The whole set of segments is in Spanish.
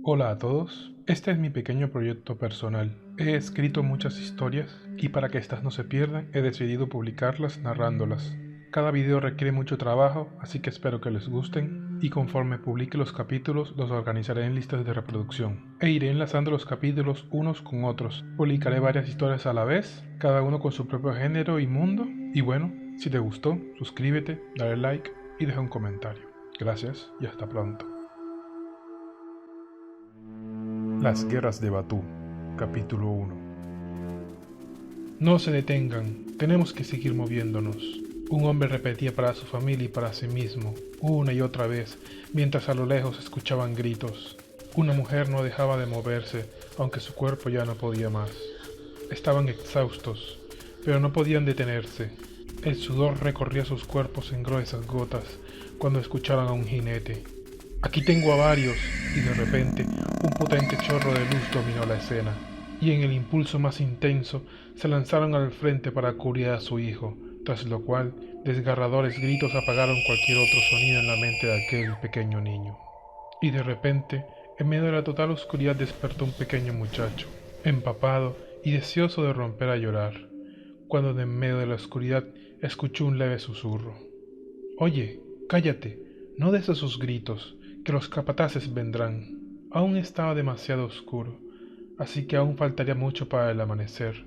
Hola a todos, este es mi pequeño proyecto personal. He escrito muchas historias y para que estas no se pierdan he decidido publicarlas narrándolas. Cada video requiere mucho trabajo, así que espero que les gusten y conforme publique los capítulos los organizaré en listas de reproducción e iré enlazando los capítulos unos con otros. Publicaré varias historias a la vez, cada uno con su propio género y mundo. Y bueno, si te gustó, suscríbete, dale like y deja un comentario. Gracias y hasta pronto. Las guerras de Batú, capítulo 1. No se detengan, tenemos que seguir moviéndonos. Un hombre repetía para su familia y para sí mismo, una y otra vez, mientras a lo lejos escuchaban gritos. Una mujer no dejaba de moverse, aunque su cuerpo ya no podía más. Estaban exhaustos, pero no podían detenerse. El sudor recorría sus cuerpos en gruesas gotas cuando escuchaban a un jinete. Aquí tengo a varios, y de repente un potente chorro de luz dominó la escena, y en el impulso más intenso se lanzaron al frente para cubrir a su hijo, tras lo cual desgarradores gritos apagaron cualquier otro sonido en la mente de aquel pequeño niño. Y de repente, en medio de la total oscuridad despertó un pequeño muchacho, empapado y deseoso de romper a llorar, cuando de en medio de la oscuridad escuchó un leve susurro. Oye, cállate, no des esos gritos, que los capataces vendrán. Aún estaba demasiado oscuro, así que aún faltaría mucho para el amanecer,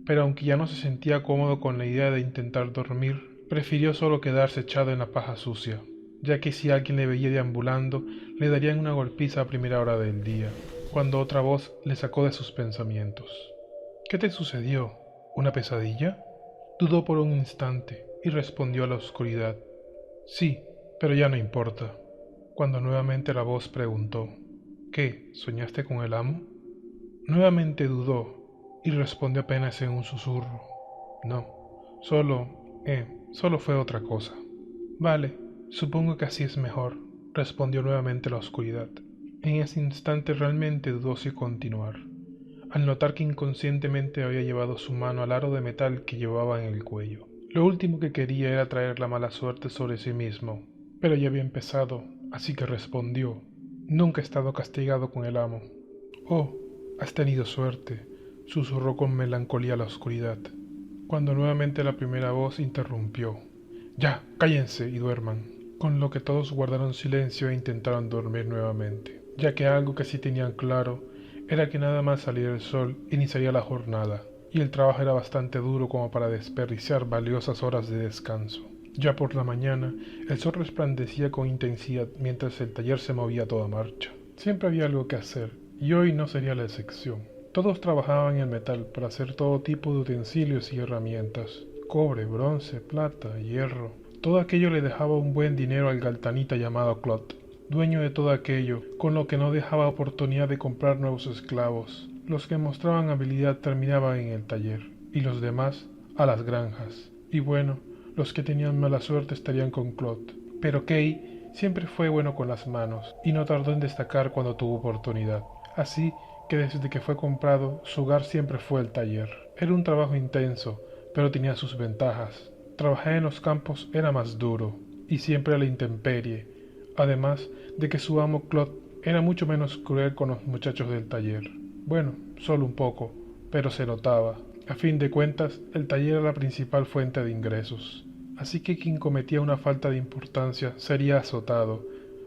pero aunque ya no se sentía cómodo con la idea de intentar dormir, prefirió solo quedarse echado en la paja sucia, ya que si alguien le veía deambulando, le darían una golpiza a primera hora del día, cuando otra voz le sacó de sus pensamientos. ¿Qué te sucedió? ¿Una pesadilla? Dudó por un instante y respondió a la oscuridad. Sí, pero ya no importa. Cuando nuevamente la voz preguntó, ¿qué? ¿Soñaste con el amo? Nuevamente dudó y respondió apenas en un susurro. No, solo fue otra cosa. Vale, supongo que así es mejor, respondió nuevamente la oscuridad. En ese instante realmente dudó si continuar, al notar que inconscientemente había llevado su mano al aro de metal que llevaba en el cuello. Lo último que quería era traer la mala suerte sobre sí mismo, pero ya había empezado, así que respondió, nunca he estado castigado con el amo. Oh, has tenido suerte, susurró con melancolía la oscuridad, cuando nuevamente la primera voz interrumpió. Ya, cállense y duerman, con lo que todos guardaron silencio e intentaron dormir nuevamente, ya que algo que sí tenían claro era que nada más salir el sol iniciaría la jornada, y el trabajo era bastante duro como para desperdiciar valiosas horas de descanso. Ya por la mañana, el sol resplandecía con intensidad mientras el taller se movía a toda marcha. Siempre había algo que hacer, y hoy no sería la excepción. Todos trabajaban en el metal para hacer todo tipo de utensilios y herramientas. Cobre, bronce, plata, hierro. Todo aquello le dejaba un buen dinero al galtanita llamado Clot, dueño de todo aquello, con lo que no dejaba oportunidad de comprar nuevos esclavos. Los que mostraban habilidad terminaban en el taller, y los demás a las granjas. Y bueno, los que tenían mala suerte estarían con Clot. Pero Kay siempre fue bueno con las manos, y no tardó en destacar cuando tuvo oportunidad. Así que desde que fue comprado, su hogar siempre fue el taller. Era un trabajo intenso, pero tenía sus ventajas. Trabajar en los campos era más duro, y siempre a la intemperie, además de que su amo Claude era mucho menos cruel con los muchachos del taller. Bueno, solo un poco, pero se notaba. A fin de cuentas, el taller era la principal fuente de ingresos, así que quien cometía una falta de importancia sería azotado,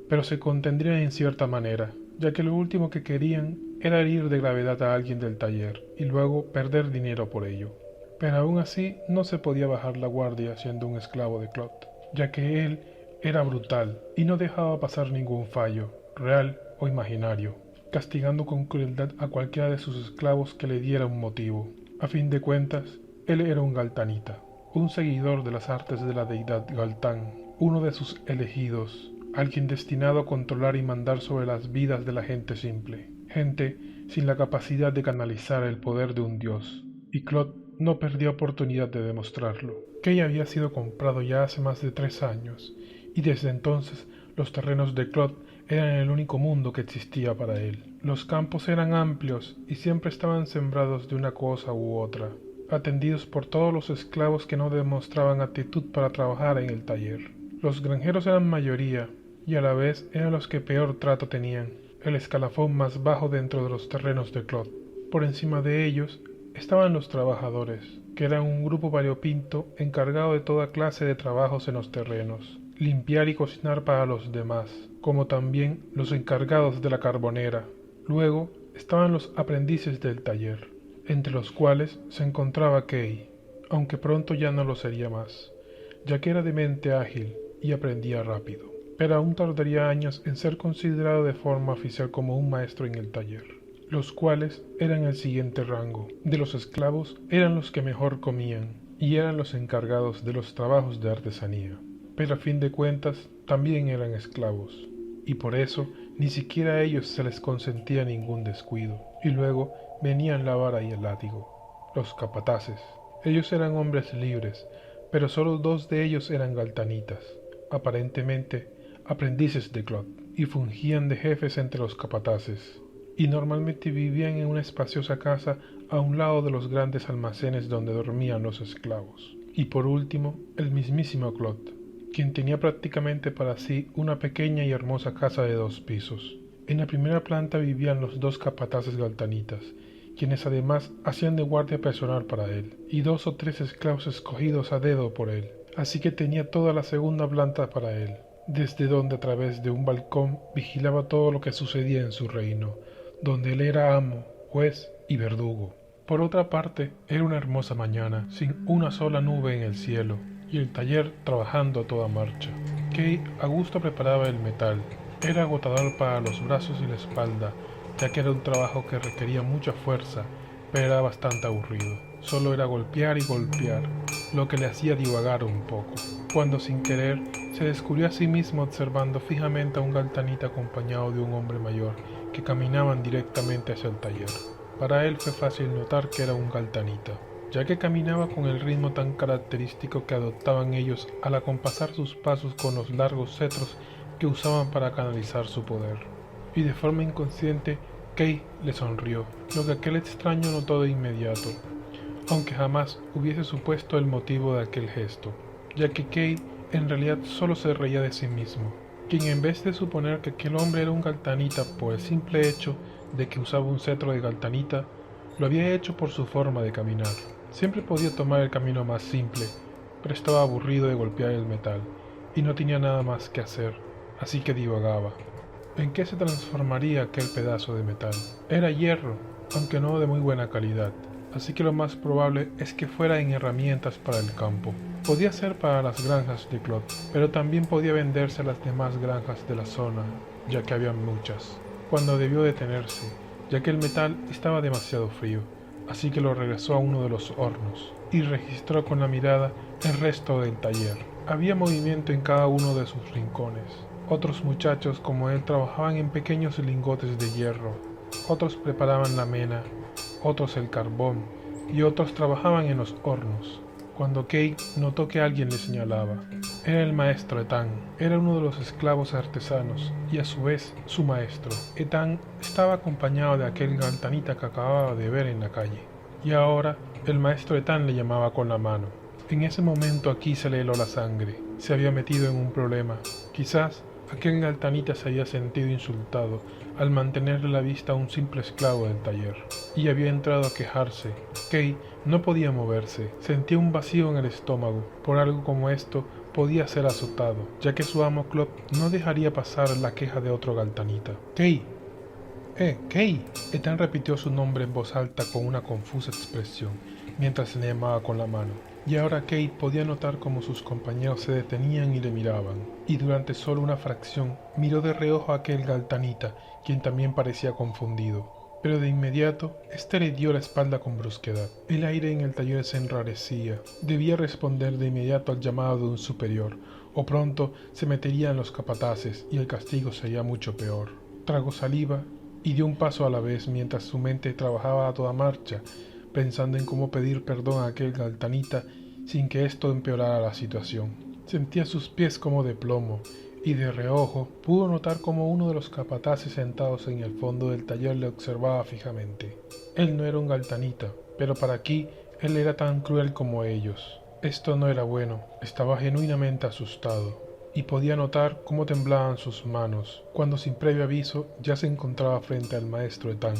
pero se contendría en cierta manera, ya que lo último que querían era herir de gravedad a alguien del taller y luego perder dinero por ello. Pero aún así no se podía bajar la guardia siendo un esclavo de Claude, ya que él era brutal y no dejaba pasar ningún fallo, real o imaginario, castigando con crueldad a cualquiera de sus esclavos que le diera un motivo. A fin de cuentas, él era un galtanita, un seguidor de las artes de la deidad Galtán, uno de sus elegidos, alguien destinado a controlar y mandar sobre las vidas de la gente simple, gente sin la capacidad de canalizar el poder de un dios, y Claude no perdió oportunidad de demostrarlo. Kay había sido comprado ya hace más de 3 años, y desde entonces los terrenos de Claude eran el único mundo que existía para él. Los campos eran amplios y siempre estaban sembrados de una cosa u otra, atendidos por todos los esclavos que no demostraban aptitud para trabajar en el taller. Los granjeros eran mayoría, y a la vez eran los que peor trato tenían, el escalafón más bajo dentro de los terrenos de Claude. Por encima de ellos estaban los trabajadores, que eran un grupo variopinto encargado de toda clase de trabajos en los terrenos, limpiar y cocinar para los demás, como también los encargados de la carbonera. Luego estaban los aprendices del taller, entre los cuales se encontraba Kay, aunque pronto ya no lo sería más, ya que era de mente ágil y aprendía rápido, pero aún tardaría años en ser considerado de forma oficial como un maestro en el taller, los cuales eran el siguiente rango. De los esclavos eran los que mejor comían y eran los encargados de los trabajos de artesanía, pero a fin de cuentas también eran esclavos, y por eso ni siquiera a ellos se les consentía ningún descuido. Y luego venían la vara y el látigo, los capataces. Ellos eran hombres libres, pero solo 2 de ellos eran galtanitas, aparentemente aprendices de Claude, y fungían de jefes entre los capataces, y normalmente vivían en una espaciosa casa a un lado de los grandes almacenes donde dormían los esclavos. Y por último, el mismísimo Claude, quien tenía prácticamente para sí una pequeña y hermosa casa de 2 pisos. En la primera planta vivían los 2 capataces galtanitas, quienes además hacían de guardia personal para él, y 2 o 3 esclavos escogidos a dedo por él, así que tenía toda la segunda planta para él, desde donde a través de un balcón vigilaba todo lo que sucedía en su reino, donde él era amo, juez y verdugo. Por otra parte, era una hermosa mañana, sin una sola nube en el cielo, y el taller trabajando a toda marcha. Kay a gusto preparaba el metal. Era agotador para los brazos y la espalda, ya que era un trabajo que requería mucha fuerza, pero era bastante aburrido. Solo era golpear y golpear, lo que le hacía divagar un poco, cuando sin querer se descubrió a sí mismo observando fijamente a un galtanita acompañado de un hombre mayor que caminaban directamente hacia el taller. Para él fue fácil notar que era un galtanita, ya que caminaba con el ritmo tan característico que adoptaban ellos al acompasar sus pasos con los largos cetros que usaban para canalizar su poder. Y de forma inconsciente, Kay le sonrió, lo que aquel extraño notó de inmediato, aunque jamás hubiese supuesto el motivo de aquel gesto, ya que Kay en realidad solo se reía de sí mismo, quien en vez de suponer que aquel hombre era un galtanita por el simple hecho de que usaba un cetro de galtanita, lo había hecho por su forma de caminar. Siempre podía tomar el camino más simple, pero estaba aburrido de golpear el metal, y no tenía nada más que hacer, así que divagaba. ¿En qué se transformaría aquel pedazo de metal? Era hierro, aunque no de muy buena calidad, así que lo más probable es que fuera en herramientas para el campo. Podía ser para las granjas de Claude, pero también podía venderse a las demás granjas de la zona, ya que había muchas. Cuando debió detenerse, ya que el metal estaba demasiado frío, así que lo regresó a uno de los hornos y registró con la mirada el resto del taller. Había movimiento en cada uno de sus rincones. Otros muchachos como él trabajaban en pequeños lingotes de hierro, otros preparaban la mena, otros el carbón y otros trabajaban en los hornos. Cuando Kay notó que alguien le señalaba, era el maestro Ethan. Era uno de los esclavos artesanos y a su vez su maestro. Ethan estaba acompañado de aquel galtanita que acababa de ver en la calle, y ahora el maestro Ethan le llamaba con la mano. En ese momento aquí se le heló la sangre. Se había metido en un problema. Quizás aquel galtanita se había sentido insultado al mantenerle la vista a un simple esclavo del taller, y había entrado a quejarse. Kay no podía moverse, sentía un vacío en el estómago. Por algo como esto podía ser azotado, ya que su amo Claude no dejaría pasar la queja de otro galtanita. ¡Kay! ¡Kay! Ethan repitió su nombre en voz alta con una confusa expresión, mientras se le llamaba con la mano. Y ahora Kay podía notar cómo sus compañeros se detenían y le miraban, y durante solo una fracción miró de reojo a aquel galtanita, quien también parecía confundido. Pero de inmediato, éste le dio la espalda con brusquedad. El aire en el taller se enrarecía. Debía responder de inmediato al llamado de un superior, o pronto se metería en los capataces y el castigo sería mucho peor. Tragó saliva y dio un paso a la vez mientras su mente trabajaba a toda marcha, pensando en cómo pedir perdón a aquel galtanita sin que esto empeorara la situación. Sentía sus pies como de plomo, y de reojo pudo notar cómo uno de los capataces sentados en el fondo del taller le observaba fijamente. Él no era un galtanita, pero para aquí él era tan cruel como ellos. Esto no era bueno, estaba genuinamente asustado. y podía notar cómo temblaban sus manos, cuando sin previo aviso ya se encontraba frente al maestro Ethan.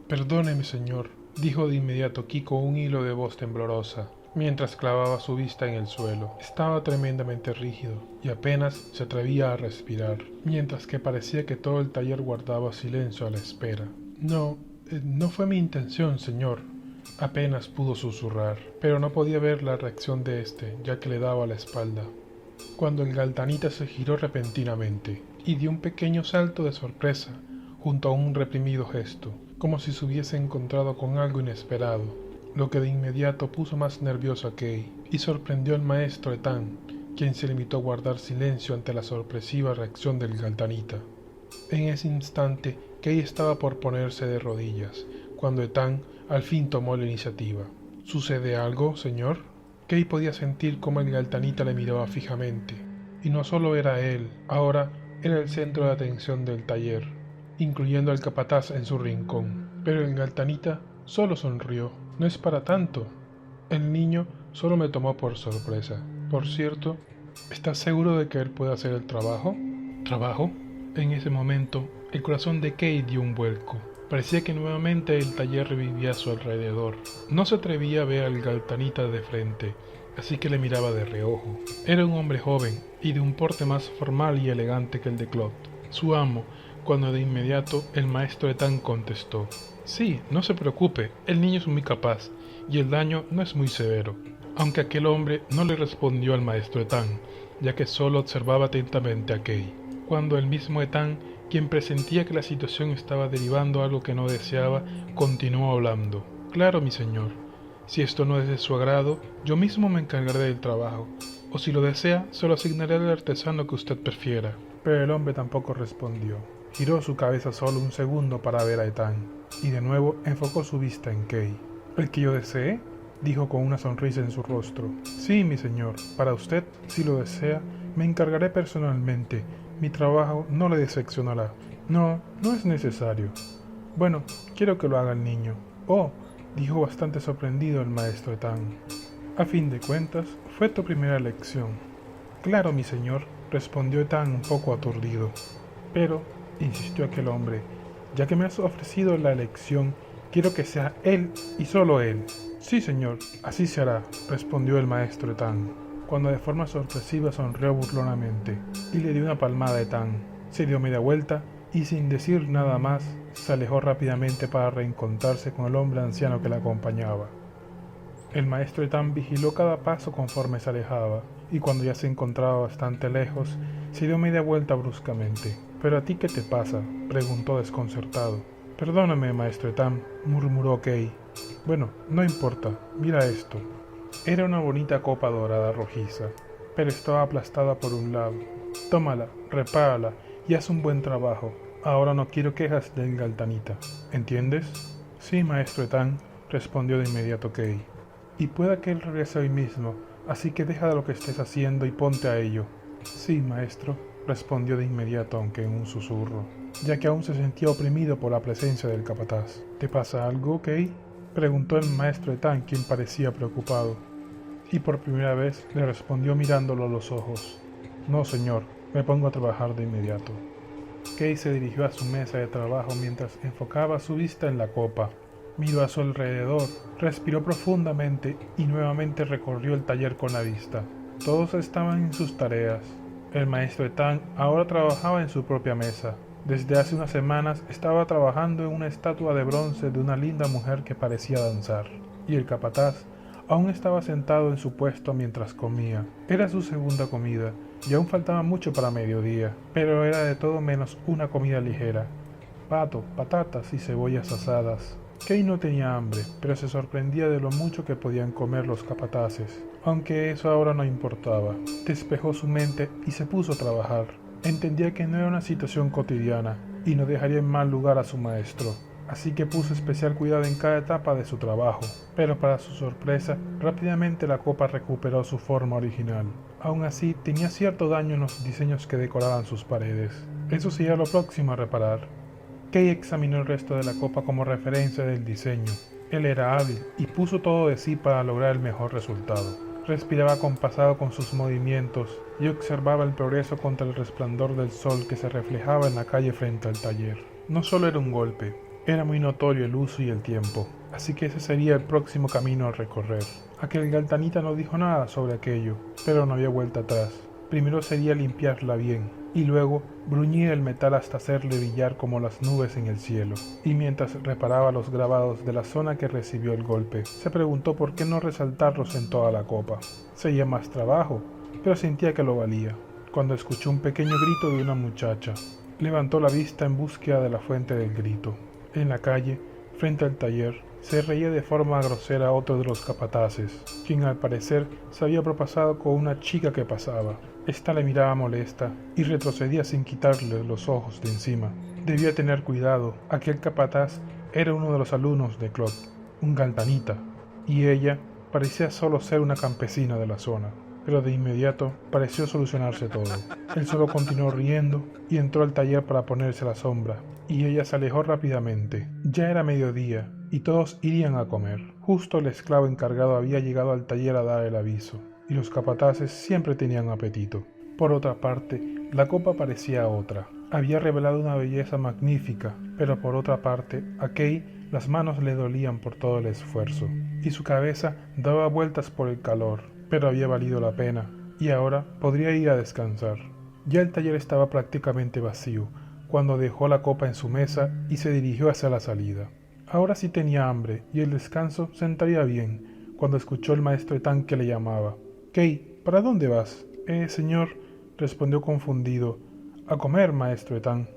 «Perdóneme, señor», dijo de inmediato Ki con un hilo de voz temblorosa, mientras clavaba su vista en el suelo. Estaba tremendamente rígido y apenas se atrevía a respirar, mientras que parecía que todo el taller guardaba silencio a la espera. No fue mi intención, señor», apenas pudo susurrar, pero no podía ver la reacción de éste, ya que le daba la espalda, cuando el galtanita se giró repentinamente y dio un pequeño salto de sorpresa junto a un reprimido gesto, como si se hubiese encontrado con algo inesperado, lo que de inmediato puso más nervioso a Kei y sorprendió al maestro Ethan, quien se limitó a guardar silencio ante la sorpresiva reacción del galtanita. En ese instante, Kei estaba por ponerse de rodillas, cuando Ethan al fin tomó la iniciativa. «¿Sucede algo, señor?» Kei podía sentir cómo el galtanita le miraba fijamente, y no solo era él, ahora era el centro de atención del taller, incluyendo al capataz en su rincón. Pero el galtanita solo sonrió. «No es para tanto. El niño solo me tomó por sorpresa. Por cierto, ¿estás seguro de que él puede hacer el trabajo?» ¿Trabajo? En ese momento, el corazón de Kei dio un vuelco. Parecía que nuevamente el taller revivía a su alrededor. No se atrevía a ver al galtanita de frente, así que le miraba de reojo. Era un hombre joven y de un porte más formal y elegante que el de Claude, su amo, cuando de inmediato el maestro Ethan contestó: «Sí, no se preocupe, el niño es muy capaz y el daño no es muy severo», aunque aquel hombre no le respondió al maestro Ethan, ya que solo observaba atentamente a Kei. Cuando el mismo Ethan, quien presentía que la situación estaba derivando a algo que no deseaba, continuó hablando: «Claro, mi señor. Si esto no es de su agrado, yo mismo me encargaré del trabajo, o si lo desea, se lo asignaré al artesano que usted prefiera». Pero el hombre tampoco respondió. Giró su cabeza solo un segundo para ver a Ethan, y de nuevo enfocó su vista en Kei. «¿El que yo desee?», dijo con una sonrisa en su rostro. «Sí, mi señor. Para usted, si lo desea, me encargaré personalmente. Mi trabajo no le decepcionará». No es necesario. Bueno, quiero que lo haga el niño». «Oh», dijo bastante sorprendido el maestro Ethan. «A fin de cuentas, fue tu primera elección». «Claro, mi señor», respondió Ethan un poco aturdido. «Pero», insistió aquel hombre, «ya que me has ofrecido la elección, quiero que sea él y solo él». «Sí, señor, así se hará», respondió el maestro Ethan, cuando de forma sorpresiva sonrió burlonamente y le dio una palmada a Ethan. Se dio media vuelta y sin decir nada más, se alejó rápidamente para reencontrarse con el hombre anciano que la acompañaba. El maestro Ethan vigiló cada paso conforme se alejaba, y cuando ya se encontraba bastante lejos, se dio media vuelta bruscamente. «¿Pero a ti qué te pasa?», preguntó desconcertado. «Perdóname, maestro Ethan», murmuró Kei. «Bueno, no importa, mira esto». Era una bonita copa dorada rojiza, pero estaba aplastada por un lado. «Tómala, repárala y haz un buen trabajo. Ahora no quiero quejas del galtanita. ¿Entiendes?» «Sí, maestro Ethan», respondió de inmediato Kei. «Y pueda que él regrese hoy mismo, así que deja lo que estés haciendo y ponte a ello». «Sí, maestro», respondió de inmediato, aunque en un susurro, ya que aún se sentía oprimido por la presencia del capataz. «¿Te pasa algo, Kei?», preguntó el maestro Ethan, quien parecía preocupado, y por primera vez le respondió mirándolo a los ojos. «No, señor, me pongo a trabajar de inmediato». Kei se dirigió a su mesa de trabajo mientras enfocaba su vista en la copa. Miró a su alrededor, respiró profundamente y nuevamente recorrió el taller con la vista. Todos estaban en sus tareas. El maestro Ethan ahora trabajaba en su propia mesa. Desde hace unas semanas estaba trabajando en una estatua de bronce de una linda mujer que parecía danzar. Y el capataz aún estaba sentado en su puesto mientras comía. Era su segunda comida, y aún faltaba mucho para mediodía, pero era de todo menos una comida ligera. Pato, patatas y cebollas asadas. Kei no tenía hambre, pero se sorprendía de lo mucho que podían comer los capataces, aunque eso ahora no importaba. Despejó su mente y se puso a trabajar. Entendía que no era una situación cotidiana y no dejaría en mal lugar a su maestro, así que puso especial cuidado en cada etapa de su trabajo. Pero para su sorpresa, rápidamente la copa recuperó su forma original. Aún así, tenía cierto daño en los diseños que decoraban sus paredes. Eso sería lo próximo a reparar. Kei examinó el resto de la copa como referencia del diseño. Él era hábil y puso todo de sí para lograr el mejor resultado. Respiraba acompasado con sus movimientos y observaba el progreso contra el resplandor del sol que se reflejaba en la calle frente al taller. No solo era un golpe, era muy notorio el uso y el tiempo, así que ese sería el próximo camino a recorrer. Aquel galtanita no dijo nada sobre aquello, pero no había vuelta atrás. Primero sería limpiarla bien, y luego bruñir el metal hasta hacerle brillar como las nubes en el cielo. Y mientras reparaba los grabados de la zona que recibió el golpe, se preguntó por qué no resaltarlos en toda la copa. Sería más trabajo, pero sentía que lo valía, cuando escuchó un pequeño grito de una muchacha. Levantó la vista en búsqueda de la fuente del grito. En la calle, frente al taller, se reía de forma grosera otro de los capataces, quien al parecer se había propasado con una chica que pasaba. Esta le miraba molesta y retrocedía sin quitarle los ojos de encima. Debía tener cuidado, aquel capataz era uno de los alumnos de Claude, un galtanita, y ella parecía solo ser una campesina de la zona. Pero de inmediato pareció solucionarse todo. Él solo continuó riendo y entró al taller para ponerse a la sombra, y ella se alejó rápidamente. Ya era mediodía y todos irían a comer. Justo el esclavo encargado había llegado al taller a dar el aviso, y los capataces siempre tenían apetito. Por otra parte, la copa parecía otra. Había revelado una belleza magnífica, pero por otra parte, a Kay las manos le dolían por todo el esfuerzo, y su cabeza daba vueltas por el calor, pero había valido la pena, y ahora podría ir a descansar. Ya el taller estaba prácticamente vacío, cuando dejó la copa en su mesa y se dirigió hacia la salida. Ahora sí tenía hambre, y el descanso sentaría bien, cuando escuchó el maestro Ethan que le llamaba. «Kay, ¿para dónde vas?» Señor», respondió confundido. «A comer, maestro Ethan».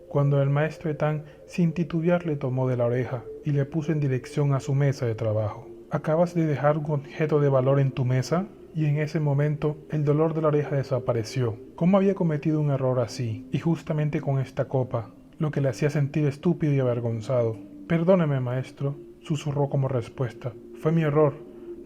Cuando el maestro Ethan, sin titubear, le tomó de la oreja y le puso en dirección a su mesa de trabajo. «¿Acabas de dejar un objeto de valor en tu mesa?» Y en ese momento el dolor de la oreja desapareció. ¿Cómo había cometido un error así? Y justamente con esta copa, lo que le hacía sentir estúpido y avergonzado. «Perdóneme, maestro», susurró como respuesta. «Fue mi error.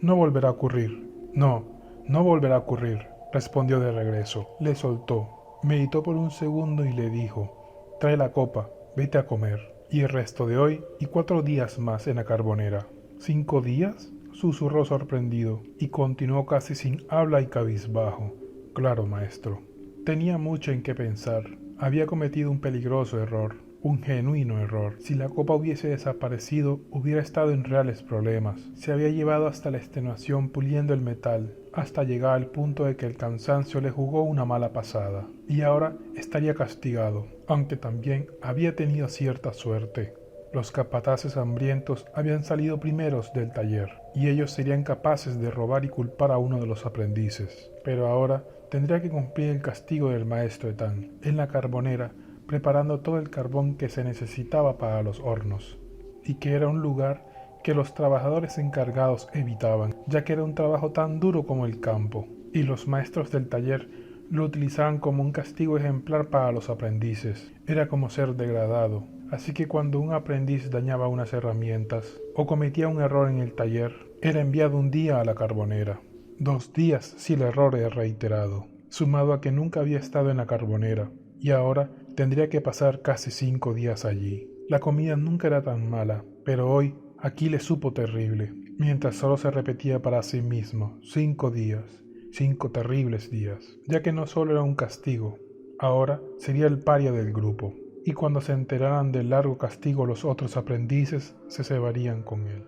No volverá a ocurrir». «No, no volverá a ocurrir», respondió de regreso. Le soltó. Meditó por un segundo y le dijo: «Trae la copa, vete a comer. Y el resto de hoy y 4 días más en la carbonera». «¿5 días?» susurró sorprendido, y continuó casi sin habla y cabizbajo. «Claro, maestro». Tenía mucho en qué pensar. Había cometido un peligroso error, un genuino error. Si la copa hubiese desaparecido, hubiera estado en reales problemas. Se había llevado hasta la extenuación puliendo el metal, hasta llegar al punto de que el cansancio le jugó una mala pasada. Y ahora estaría castigado, aunque también había tenido cierta suerte. Los capataces hambrientos habían salido primeros del taller, y ellos serían capaces de robar y culpar a uno de los aprendices. Pero ahora tendría que cumplir el castigo del maestro Ethan, en la carbonera, preparando todo el carbón que se necesitaba para los hornos, y que era un lugar que los trabajadores encargados evitaban, ya que era un trabajo tan duro como el campo, y los maestros del taller lo utilizaban como un castigo ejemplar para los aprendices. Era como ser degradado. Así que cuando un aprendiz dañaba unas herramientas o cometía un error en el taller, era enviado un día a la carbonera, 2 días si el error era reiterado, sumado a que nunca había estado en la carbonera, y ahora tendría que pasar casi 5 días allí. La comida nunca era tan mala, pero hoy aquí le supo terrible, mientras solo se repetía para sí mismo: 5 días, 5 terribles días, ya que no solo era un castigo, ahora sería el paria del grupo. Y cuando se enteraran del largo castigo los otros aprendices se cebarían con él.